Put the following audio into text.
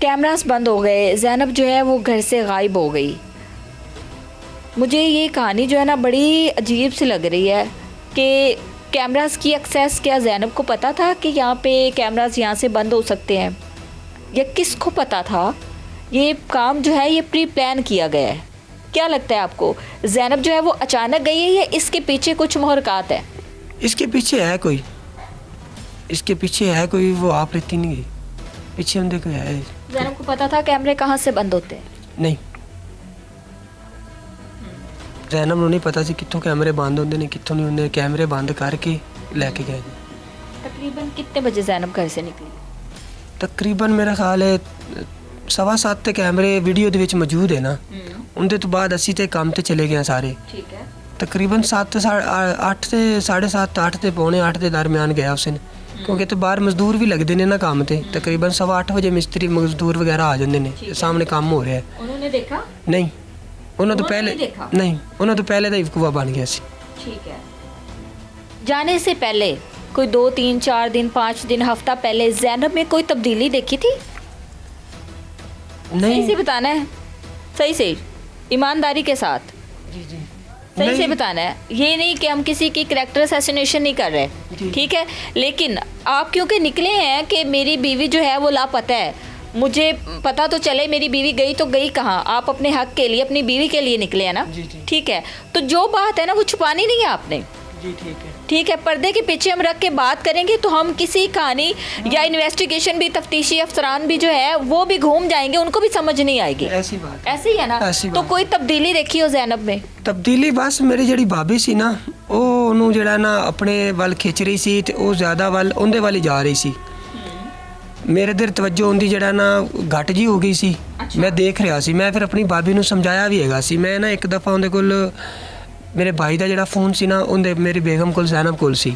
Cameras बंद हो गए, ज़ैनब जो है वो घर से गायब हो गई। मुझे ये कहानी जो है ना बड़ी अजीब सी लग रही है कि कैमरास की एक्सेस क्या ज़ैनब को पता था कि यहाँ पे कैमरास यहाँ से बंद हो सकते हैं, या किसको पता था? ये काम जो है ये प्री प्लान किया गया है। क्या लगता है आपको, ज़ैनब जो है वो अचानक गई है या इसके पीछे कुछ मुहरकात है? इसके पीछे है कोई, इसके पीछे है कोई, वो आप रहती नहीं गई, पीछे हम देखो है। ज़ैनब को पता था कैमरे कहाँ से बंद होते हैं? नहीं, जैनब ਨੂੰ नहीं पता सी कित्थों कैमरे बंद होंगे ने कित्थों नहीं होंगे, कैमरे बंद करके लैके गए। तकरीबन कितने बजे ज़ैनब घर से निकली? तकरीबन मेरा ख्याल है 7:15 ਤੇ कैमरे वीडियो ਦੇ ਵਿੱਚ ਮੌਜੂਦ ਹੈ ਨਾ, ਉਹਦੇ ਤੋਂ ਬਾਅਦ ਅਸੀਂ ਤੇ ਕੰਮ ਤੇ ਚਲੇ ਗਏ ਸਾਰੇ। ठीक है। तकरीबन 7 8 ਤੇ 7:30 8 ਤੇ ਪੌਣੇ 8 ਦੇ ਦਰਮਿਆਨ ਗਿਆ ਉਸ ਨੇ, ਕਿਉਂਕਿ ਤੇ ਬਾਹਰ ਮਜ਼ਦੂਰ ਵੀ ਲੱਗਦੇ ਨੇ ਨਾ ਕੰਮ ਤੇ। ਤਕਰੀਬਨ 8:15 ਵਜੇ ਮਿਸਤਰੀ ਮਜ਼ਦੂਰ ਵਗੈਰਾ ਆ ਜਾਂਦੇ ਨੇ, ਸਾਹਮਣੇ ਕੰਮ ਹੋ ਰਿਹਾ ਹੈ। उन्होंने देखा? ਨਹੀਂ, ਉਹਨਾਂ ਤੋਂ उन्होंने ਪਹਿਲੇ नहीं देखा? ਨਹੀਂ, ਉਹਨਾਂ ਤੋਂ ਪਹਿਲੇ ਦਾ ਇਫਕੂਆ ਬਣ ਗਿਆ ਸੀ। ठीक है। जाने से पहले कोई 2 3 4 दिन 5 दिन हफ्ता पहले ज़ैनब में कोई तब्दीली देखी थी? सही से नहीं बताना है, सही से, ईमानदारी के साथ जी जी सही से नहीं। बताना है। ये नहीं कि हम किसी की करैक्टर असैसिनेशन नहीं कर रहे, जी। ठीक है? लेकिन आप क्योंकि निकले हैं कि मेरी बीवी जो है वो लापता है, मुझे पता तो चले मेरी बीवी गई तो गई कहाँ। आप अपने हक के लिए, अपनी बीवी के लिए निकले हैं ना, जी, जी। ठीक है? तो जो बात है ना वो छुपानी नहीं है आपने, जी ठीक है। ठीक है? पर्दे के पीछे हम रख के बात करेंगे तो हम किसी कहानी या इन्वेस्टिगेशन भी, तफ्तीशी अफसरान भी जो है वो भी घूम जाएंगे, उनको भी समझ नहीं आएगी। ऐसी बात है। ऐसे ही है ना? ऐसी तो बात। कोई तब्दीली देखी हो ज़ैनब में? ਤਬਦੀਲੀ ਬਸ ਮੇਰੀ ਜਿਹੜੀ ਭਾਬੀ ਸੀ ਨਾ, ਉਹ ਉਹਨੂੰ ਜਿਹੜਾ ਨਾ ਆਪਣੇ ਵੱਲ ਖਿੱਚ ਰਹੀ ਸੀ ਤੇ ਉਹ ਜ਼ਿਆਦਾ ਵੱਲ ਉਹਦੇ ਵੱਲ ਹੀ ਜਾ ਰਹੀ ਸੀ। ਮੇਰੇ ਦਰ ਤਵੱਜੋ ਉਹਦੀ ਜਿਹੜਾ ਨਾ ਘਟ ਜੀ ਹੋ ਗਈ ਸੀ। ਮੈਂ ਦੇਖ ਰਿਹਾ ਸੀ, ਮੈਂ ਫਿਰ ਆਪਣੀ ਭਾਬੀ ਨੂੰ ਸਮਝਾਇਆ ਵੀ ਹੈਗਾ ਸੀ। ਮੈਂ ਨਾ ਇੱਕ ਦਫਾ ਉਹਦੇ ਕੋਲ, ਮੇਰੇ ਭਾਈ ਦਾ ਜਿਹੜਾ ਫੋਨ ਸੀ ਨਾ, ਉਹਦੇ ਮੇਰੀ ਬੇਗਮ ਕੋਲ, ਜ਼ੈਨਬ ਕੋਲ ਸੀ।